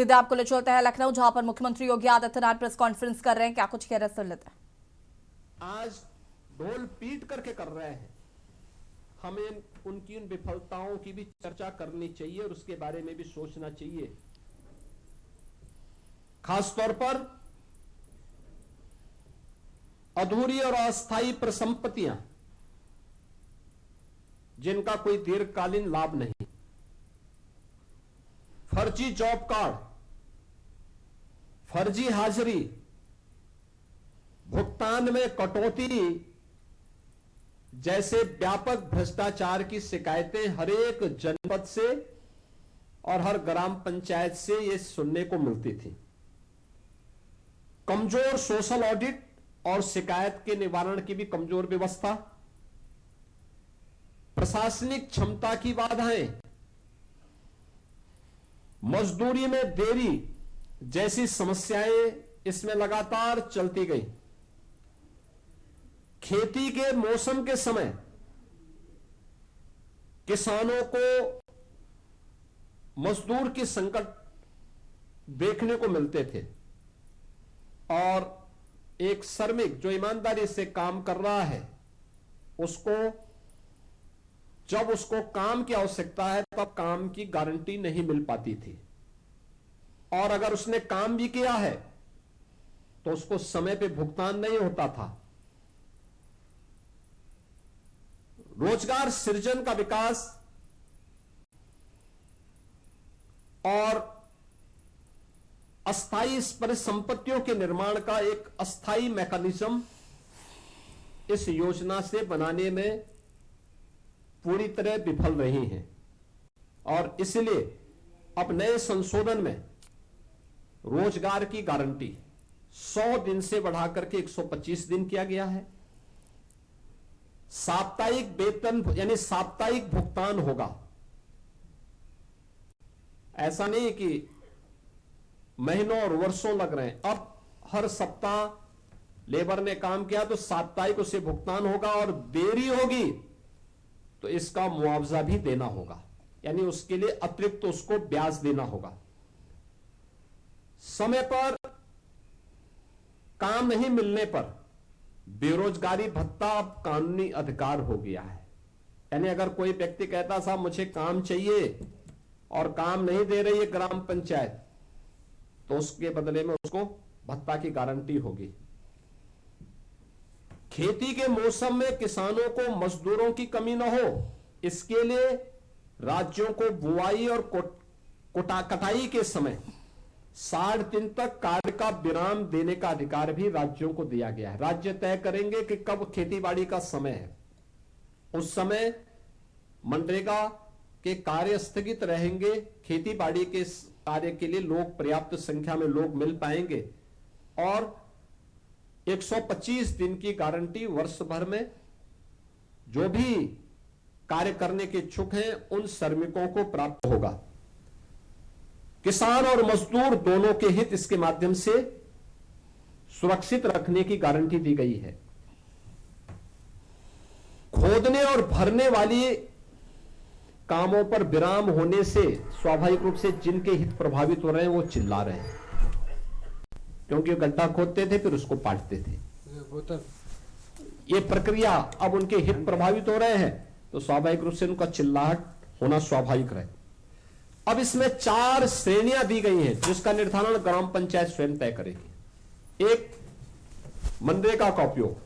सीधे आपको ले चलते हैं लखनऊ, जहां पर मुख्यमंत्री योगी आदित्यनाथ प्रेस कॉन्फ्रेंस कर रहे हैं। क्या कुछ कह रहे हैं, सुन लेते हैं। आज ढोल पीट करके कर रहे हैं, हमें उनकी उन विफलताओं की भी चर्चा करनी चाहिए और उसके बारे में भी सोचना चाहिए। खासतौर पर अधूरी और अस्थायी परिसंपत्तियां जिनका कोई दीर्घकालीन लाभ नहीं, फर्जी जॉब कार्ड, फर्जी हाजिरी, भुगतान में कटौती जैसे व्यापक भ्रष्टाचार की शिकायतें हर एक जनपद से और हर ग्राम पंचायत से ये सुनने को मिलती थी। कमजोर सोशल ऑडिट और शिकायत के निवारण की भी कमजोर व्यवस्था, प्रशासनिक क्षमता की बाधाएं, मजदूरी में देरी जैसी समस्याएं इसमें लगातार चलती गई। खेती के मौसम के समय किसानों को मजदूर की संकट देखने को मिलते थे और एक श्रमिक जो ईमानदारी से काम कर रहा है उसको जब उसको काम की आवश्यकता है तब काम की गारंटी नहीं मिल पाती थी, और अगर उसने काम भी किया है तो उसको समय पे भुगतान नहीं होता था। रोजगार सृजन का विकास और अस्थायी परिसंपत्तियों के निर्माण का एक अस्थायी मैकेनिज्म इस योजना से बनाने में पूरी तरह विफल रही हैं, और इसलिए अब नए संशोधन में रोजगार की गारंटी 100 दिन से बढ़ाकर के 125 दिन किया गया है। साप्ताहिक वेतन यानी साप्ताहिक भुगतान होगा। ऐसा नहीं कि महीनों और वर्षों लग रहे हैं। अब हर सप्ताह लेबर ने काम किया तो साप्ताहिक उसे भुगतान होगा, और देरी होगी तो इसका मुआवजा भी देना होगा, यानी उसके लिए अतिरिक्त उसको ब्याज देना होगा। समय पर काम नहीं मिलने पर बेरोजगारी भत्ता अब कानूनी अधिकार हो गया है। यानी अगर कोई व्यक्ति कहता साहब मुझे काम चाहिए और काम नहीं दे रही है ग्राम पंचायत, तो उसके बदले में उसको भत्ता की गारंटी होगी। खेती के मौसम में किसानों को मजदूरों की कमी न हो, इसके लिए राज्यों को बुआई और कटाई के समय 60 दिन तक कार्य का विराम देने का अधिकार भी राज्यों को दिया गया है। राज्य तय करेंगे कि कब खेतीबाड़ी का समय है, उस समय मनरेगा के कार्य स्थगित रहेंगे, खेतीबाड़ी के कार्य के लिए लोग पर्याप्त संख्या में लोग मिल पाएंगे, और 125 दिन की गारंटी वर्ष भर में जो भी कार्य करने के इच्छुक हैं उन श्रमिकों को प्राप्त होगा। किसान और मजदूर दोनों के हित इसके माध्यम से सुरक्षित रखने की गारंटी दी गई है। खोदने और भरने वाली कामों पर विराम होने से स्वाभाविक रूप से जिनके हित प्रभावित हो रहे हैं वो चिल्ला रहे हैं, क्योंकि गड्ढा खोदते थे फिर उसको पाटते थे। ये प्रक्रिया अब उनके हित प्रभावित हो रहे हैं तो स्वाभाविक रूप से उनका चिल्लाहट होना स्वाभाविक रहे। अब इसमें 4 श्रेणियां दी गई हैं जिसका निर्धारण ग्राम पंचायत स्वयं तय करेगी। एक, मनरेगा का उपयोग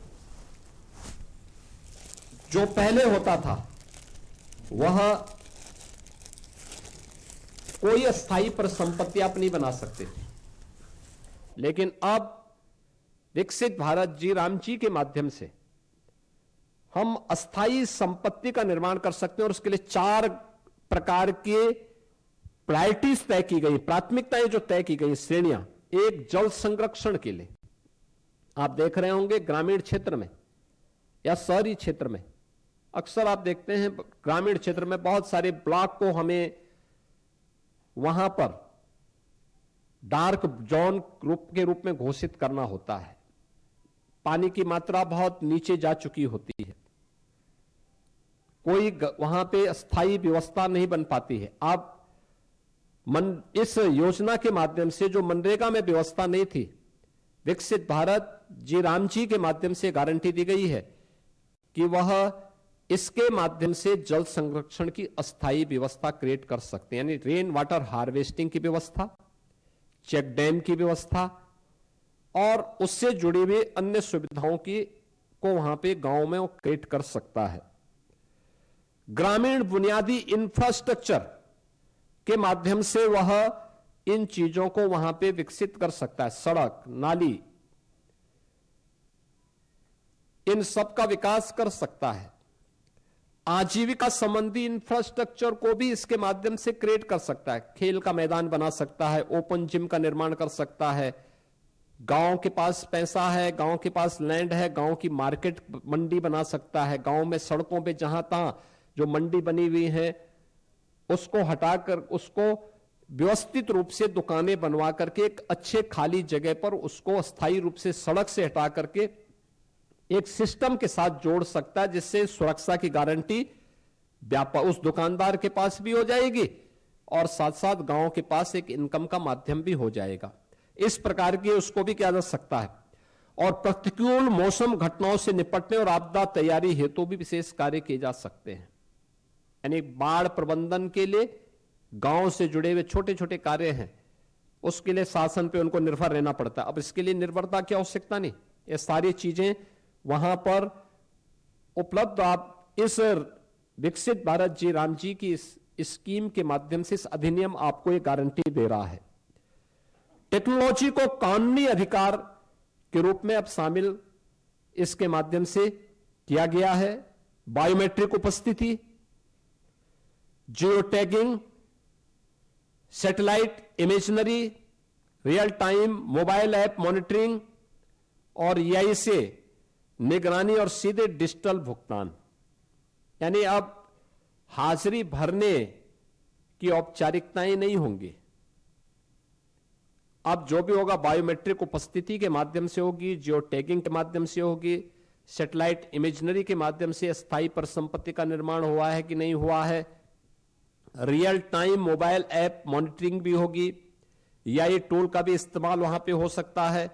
जो पहले होता था वह कोई अस्थायी परिसंपत्ति आप नहीं बना सकते थे, लेकिन अब विकसित भारत जी राम जी के माध्यम से हम अस्थायी संपत्ति का निर्माण कर सकते हैं, और उसके लिए 4 प्रकार के प्रायोरिटीज तय की गई, प्राथमिकताएं जो तय की गई, श्रेणियां। एक, जल संरक्षण के लिए आप देख रहे होंगे ग्रामीण क्षेत्र में या शहरी क्षेत्र में अक्सर आप देखते हैं ग्रामीण क्षेत्र में बहुत सारे ब्लॉक को हमें वहां पर डार्क जोन के रूप में घोषित करना होता है। पानी की मात्रा बहुत नीचे जा चुकी होती है, कोई वहां पे स्थायी व्यवस्था नहीं बन पाती है। अब इस योजना के माध्यम से जो मनरेगा में व्यवस्था नहीं थी, विकसित भारत जी राम जी के माध्यम से गारंटी दी गई है कि वह इसके माध्यम से जल संरक्षण की अस्थायी व्यवस्था क्रिएट कर सकते हैं, यानी रेन वाटर हार्वेस्टिंग की व्यवस्था, चेक डैम की व्यवस्था और उससे जुड़ी हुई अन्य सुविधाओं की को वहां पे गांव में वो क्रिएट कर सकता है। ग्रामीण बुनियादी इंफ्रास्ट्रक्चर के माध्यम से वह इन चीजों को वहां पे विकसित कर सकता है, सड़क, नाली, इन सब का विकास कर सकता है। आजीविका संबंधी इंफ्रास्ट्रक्चर को भी इसके माध्यम से क्रिएट कर सकता है, खेल का मैदान बना सकता है, ओपन जिम का निर्माण कर सकता है। गांव के पास पैसा है, गांव के पास लैंड है, गांव की मार्केट मंडी बना सकता है। गांव में सड़कों पे जहां तहां जो मंडी बनी हुई है उसको हटाकर उसको व्यवस्थित रूप से दुकानें बनवा करके एक अच्छे खाली जगह पर उसको अस्थायी रूप से सड़क से हटा करके एक सिस्टम के साथ जोड़ सकता है, जिससे सुरक्षा की गारंटी व्यापार उस दुकानदार के पास भी हो जाएगी और साथ साथ गांव के पास एक इनकम का माध्यम भी हो जाएगा। इस प्रकार की उसको भी किया जा सकता है। और प्रतिकूल मौसम घटनाओं से निपटने और आपदा तैयारी हेतु भी विशेष कार्य किए जा सकते हैं, यानी बाढ़ प्रबंधन के लिए गांव से जुड़े हुए छोटे छोटे कार्य हैं, उसके लिए शासन पे उनको निर्भर रहना पड़ता है। अब इसके लिए निर्भरता की आवश्यकता नहीं, ये सारी चीजें वहां पर उपलब्ध। आप इस विकसित भारत जी राम जी की इस स्कीम के माध्यम से इस अधिनियम आपको ये गारंटी दे रहा है। टेक्नोलॉजी को कानूनी अधिकार के रूप में अब शामिल इसके माध्यम से किया गया है। बायोमेट्रिक उपस्थिति, geo tagging, satellite imaginary, real time mobile app monitoring और EI से निगरानी और सीधे डिजिटल भुगतान, यानी अब हाजिरी भरने की औपचारिकताएं नहीं होंगी। अब जो भी होगा बायोमेट्रिक उपस्थिति के माध्यम से होगी, जियो टैगिंग के माध्यम से होगी, सैटेलाइट इमेजनरी के माध्यम से स्थायी परिसंपत्ति का निर्माण हुआ है कि नहीं हुआ है, real time mobile app monitoring भी होगी, EI टूल का भी इस्तेमाल वहां पे हो सकता है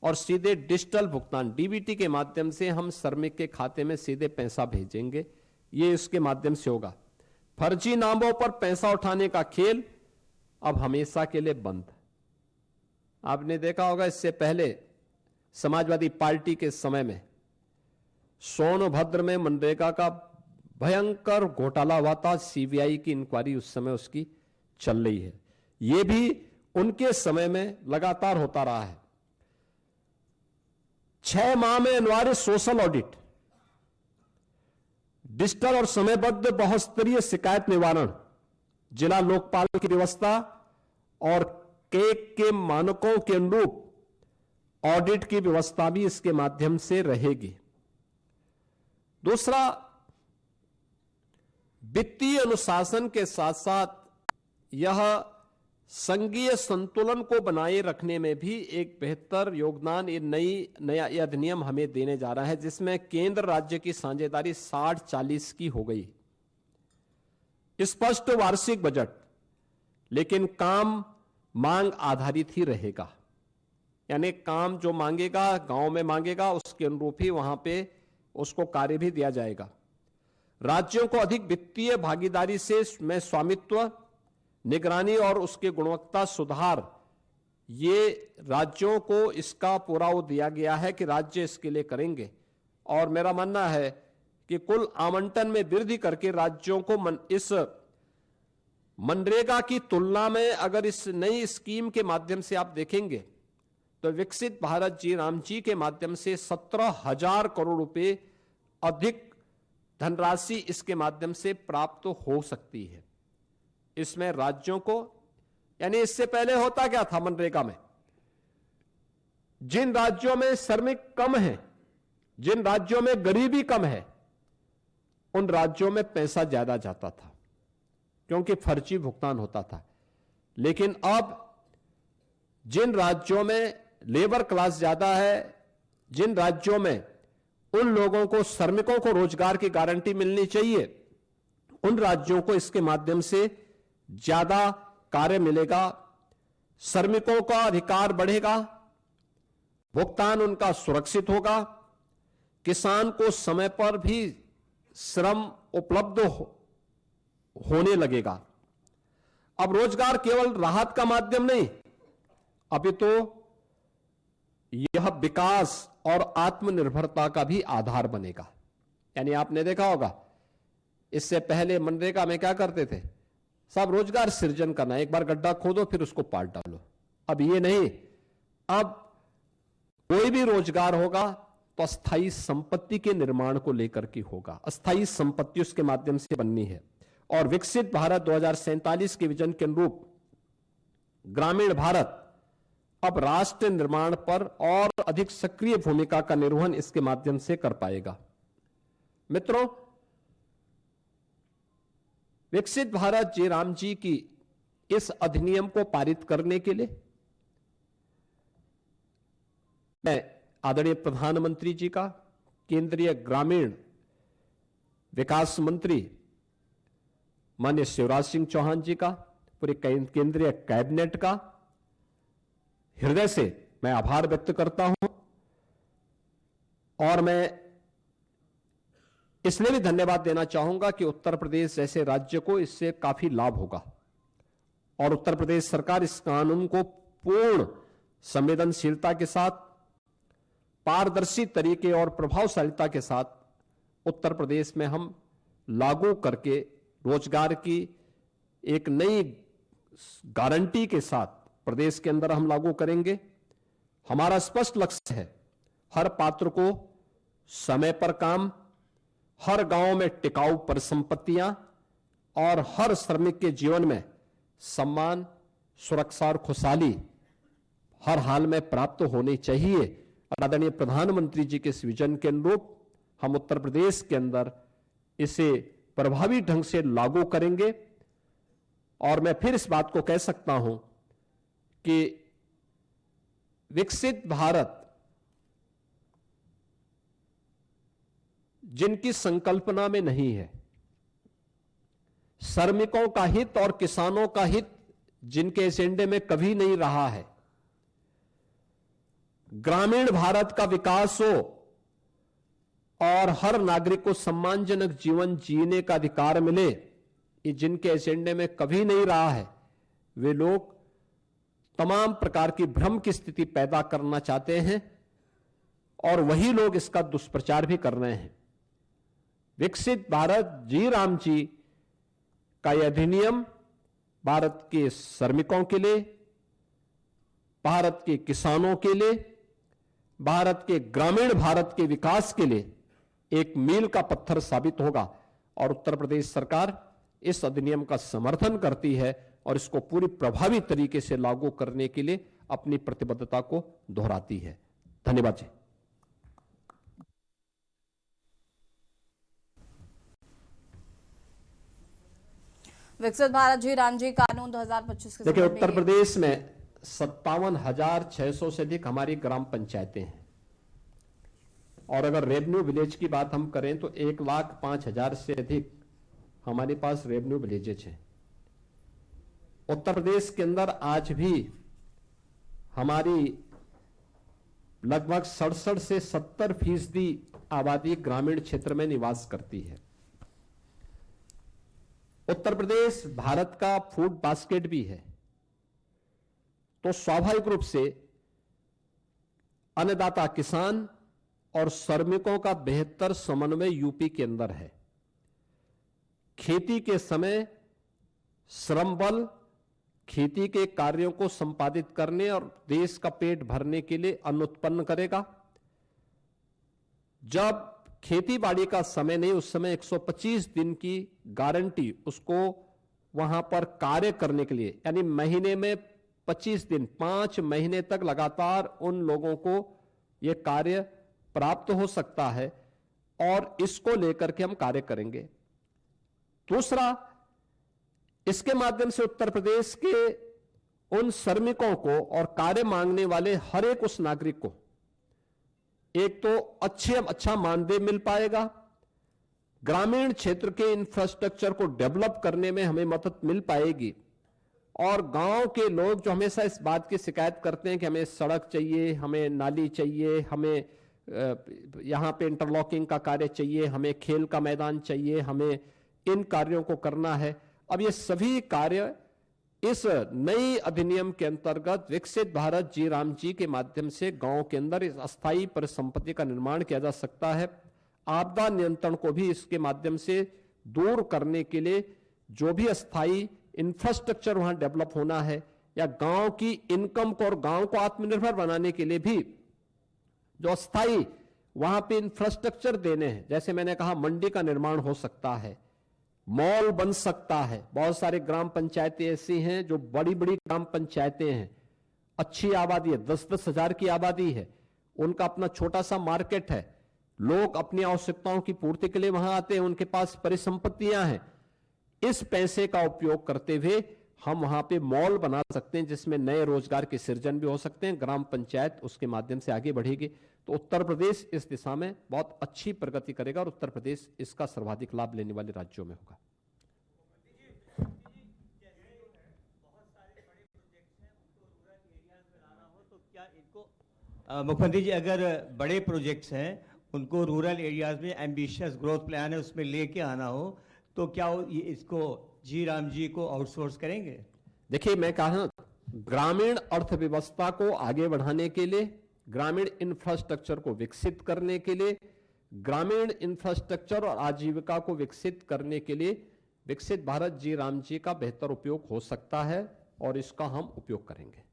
और सीधे डिजिटल भुगतान DBT के माध्यम से हम श्रमिक के खाते में सीधे पैसा भेजेंगे, ये इसके माध्यम से होगा। फर्जी नामों पर पैसा उठाने का खेल अब हमेशा के लिए बंद। आपने देखा होगा इससे पहले समाजवादी पार्टी के समय में सोनभद्र में मनरेगा का भयंकर घोटाला हुआ था, CBI की इंक्वायरी उस समय उसकी चल रही है। यह भी उनके समय में लगातार होता रहा है। 6 माह में अनिवार्य सोशल ऑडिट, डिजिटल और समयबद्ध बहुस्तरीय शिकायत निवारण, जिला लोकपाल की व्यवस्था और केक के मानकों के अनुरूप ऑडिट की व्यवस्था भी इसके माध्यम से रहेगी। दूसरा, वित्तीय अनुशासन के साथ साथ यह संघीय संतुलन को बनाए रखने में भी एक बेहतर योगदान ये नया अधिनियम हमें देने जा रहा है, जिसमें केंद्र राज्य की साझेदारी 60-40 की हो गई। स्पष्ट वार्षिक बजट, लेकिन काम मांग आधारित ही रहेगा, यानी काम जो मांगेगा गांव में मांगेगा उसके अनुरूप ही वहां पे उसको कार्य भी दिया जाएगा। राज्यों को अधिक वित्तीय भागीदारी से में स्वामित्व, निगरानी और उसके गुणवत्ता सुधार, ये राज्यों को इसका पूरा वो दिया गया है कि राज्य इसके लिए करेंगे। और मेरा मानना है कि कुल आवंटन में वृद्धि करके राज्यों को इस मनरेगा की तुलना में अगर इस नई स्कीम के माध्यम से आप देखेंगे तो विकसित भारत जी राम जी के माध्यम से 17,000 करोड़ रुपए अधिक धनराशि इसके माध्यम से प्राप्त हो सकती है। इसमें राज्यों को, यानी इससे पहले होता क्या था मनरेगा में, जिन राज्यों में श्रमिक कम है, जिन राज्यों में गरीबी कम है, उन राज्यों में पैसा ज्यादा जाता था क्योंकि फर्जी भुगतान होता था। लेकिन अब जिन राज्यों में लेबर क्लास ज्यादा है, जिन राज्यों में उन लोगों को, श्रमिकों को रोजगार की गारंटी मिलनी चाहिए, उन राज्यों को इसके माध्यम से ज्यादा कार्य मिलेगा, श्रमिकों का अधिकार बढ़ेगा, भुगतान उनका सुरक्षित होगा, किसान को समय पर भी श्रम उपलब्ध होने लगेगा। अब रोजगार केवल राहत का माध्यम नहीं, अभी तो यह विकास और आत्मनिर्भरता का भी आधार बनेगा। यानी आपने देखा होगा, इससे पहले मनरेगा में क्या करते थे, सब रोजगार सृजन करना, एक बार गड्ढा खोदो फिर उसको पाट डालो। अब ये नहीं, अब कोई भी रोजगार होगा तो अस्थायी संपत्ति के निर्माण को लेकर के होगा, अस्थायी संपत्ति उसके माध्यम से बननी है। और विकसित भारत 2047 के विजन के अनुरूप ग्रामीण भारत अब राष्ट्र निर्माण पर और अधिक सक्रिय भूमिका का निर्वहन इसके माध्यम से कर पाएगा। मित्रों, विकसित भारत जी राम जी की इस अधिनियम को पारित करने के लिए मैं आदरणीय प्रधानमंत्री जी का, केंद्रीय ग्रामीण विकास मंत्री माननीय शिवराज सिंह चौहान जी का, पूरे केंद्रीय कैबिनेट का हृदय से मैं आभार व्यक्त करता हूं। और मैं इसलिए भी धन्यवाद देना चाहूंगा कि उत्तर प्रदेश जैसे राज्य को इससे काफी लाभ होगा और उत्तर प्रदेश सरकार इस कानून को पूर्ण संवेदनशीलता के साथ, पारदर्शी तरीके और प्रभावशीलता के साथ उत्तर प्रदेश में हम लागू करके रोजगार की एक नई गारंटी के साथ प्रदेश के अंदर हम लागू करेंगे। हमारा स्पष्ट लक्ष्य है, हर पात्र को समय पर काम, हर गांव में टिकाऊ परिसंपत्तियां और हर श्रमिक के जीवन में सम्मान, सुरक्षा और खुशहाली हर हाल में प्राप्त होनी चाहिए। आदरणीय प्रधानमंत्री जी के इस विजन के अनुरूप हम उत्तर प्रदेश के अंदर इसे प्रभावी ढंग से लागू करेंगे। और मैं फिर इस बात को कह सकता हूं कि विकसित भारत जिनकी संकल्पना में नहीं है, श्रमिकों का हित और किसानों का हित जिनके एजेंडे में कभी नहीं रहा है, ग्रामीण भारत का विकास हो और हर नागरिक को सम्मानजनक जीवन जीने का अधिकार मिले, ये जिनके एजेंडे में कभी नहीं रहा है, वे लोग तमाम प्रकार की भ्रम की स्थिति पैदा करना चाहते हैं और वही लोग इसका दुष्प्रचार भी कर रहे हैं। विकसित भारत जी राम जी का यह अधिनियम भारत के श्रमिकों के लिए, भारत के किसानों के लिए, भारत के ग्रामीण भारत के विकास के लिए एक मील का पत्थर साबित होगा। और उत्तर प्रदेश सरकार इस अधिनियम का समर्थन करती है और इसको पूरी प्रभावी तरीके से लागू करने के लिए अपनी प्रतिबद्धता को दोहराती है। धन्यवाद जी। विकसित भारत जी राम जी कानून 2025 के देखिए, उत्तर प्रदेश में 57,600 से अधिक हमारी ग्राम पंचायतें हैं और अगर रेवेन्यू विलेज की बात हम करें तो 1,05,000 से अधिक हमारे पास रेवेन्यू विलेजेज हैं। उत्तर प्रदेश के अंदर आज भी हमारी लगभग 67 से 70% आबादी ग्रामीण क्षेत्र में निवास करती है। उत्तर प्रदेश भारत का फूड बास्केट भी है, तो स्वाभाविक रूप से अन्नदाता किसान और श्रमिकों का बेहतर समन्वय यूपी के अंदर है। खेती के समय श्रम बल खेती के कार्यों को संपादित करने और देश का पेट भरने के लिए अन्न उत्पन्न करेगा। जब खेती बाड़ी का समय नहीं, उस समय 125 दिन की गारंटी उसको वहां पर कार्य करने के लिए, यानी महीने में 25 दिन, 5 महीने तक लगातार उन लोगों को यह कार्य प्राप्त हो सकता है और इसको लेकर के हम कार्य करेंगे। दूसरा, इसके माध्यम से उत्तर प्रदेश के उन श्रमिकों को और कार्य मांगने वाले हर एक उस नागरिक को एक तो अच्छा मानदेय मिल पाएगा, ग्रामीण क्षेत्र के इंफ्रास्ट्रक्चर को डेवलप करने में हमें मदद मिल पाएगी और गांव के लोग जो हमेशा इस बात की शिकायत करते हैं कि हमें सड़क चाहिए, हमें नाली चाहिए, हमें यहां पे इंटरलॉकिंग का कार्य चाहिए, हमें खेल का मैदान चाहिए, हमें इन कार्यों को करना है। अब ये सभी कार्य इस नई अधिनियम के अंतर्गत विकसित भारत जी राम जी के माध्यम से गांव के अंदर इस अस्थायी परिसंपत्ति का निर्माण किया जा सकता है। आपदा नियंत्रण को भी इसके माध्यम से दूर करने के लिए जो भी अस्थायी इंफ्रास्ट्रक्चर वहां डेवलप होना है, या गांव की इनकम को और गांव को आत्मनिर्भर बनाने के लिए भी जो अस्थायी वहां पे इंफ्रास्ट्रक्चर देने हैं, जैसे मैंने कहा मंडी का निर्माण हो सकता है, मॉल बन सकता है। बहुत सारे ग्राम पंचायतें ऐसी हैं जो बड़ी बड़ी ग्राम पंचायतें हैं, अच्छी आबादी है, 10-10 हजार की आबादी है, उनका अपना छोटा सा मार्केट है, लोग अपनी आवश्यकताओं की पूर्ति के लिए वहां आते हैं, उनके पास परिसंपत्तियां हैं। इस पैसे का उपयोग करते हुए हम वहां पे मॉल बना सकते हैं जिसमें नए रोजगार के सृजन भी हो सकते हैं, ग्राम पंचायत उसके माध्यम से आगे बढ़ेगी। तो उत्तर प्रदेश इस दिशा में बहुत अच्छी प्रगति करेगा और उत्तर प्रदेश इसका सर्वाधिक लाभ लेने वाले राज्यों में होगा। मुख्यमंत्री जी, अगर बड़े प्रोजेक्ट्स हैं उनको रूरल एरियाज में एम्बिशियस ग्रोथ प्लान है उसमें लेके आना हो, तो क्या इसको जी राम जी को आउटसोर्स करेंगे? देखिए, मैं कहा ग्रामीण अर्थव्यवस्था को आगे बढ़ाने के लिए, ग्रामीण इंफ्रास्ट्रक्चर को विकसित करने के लिए, ग्रामीण इंफ्रास्ट्रक्चर और आजीविका को विकसित करने के लिए विकसित भारत जी राम जी का बेहतर उपयोग हो सकता है और इसका हम उपयोग करेंगे।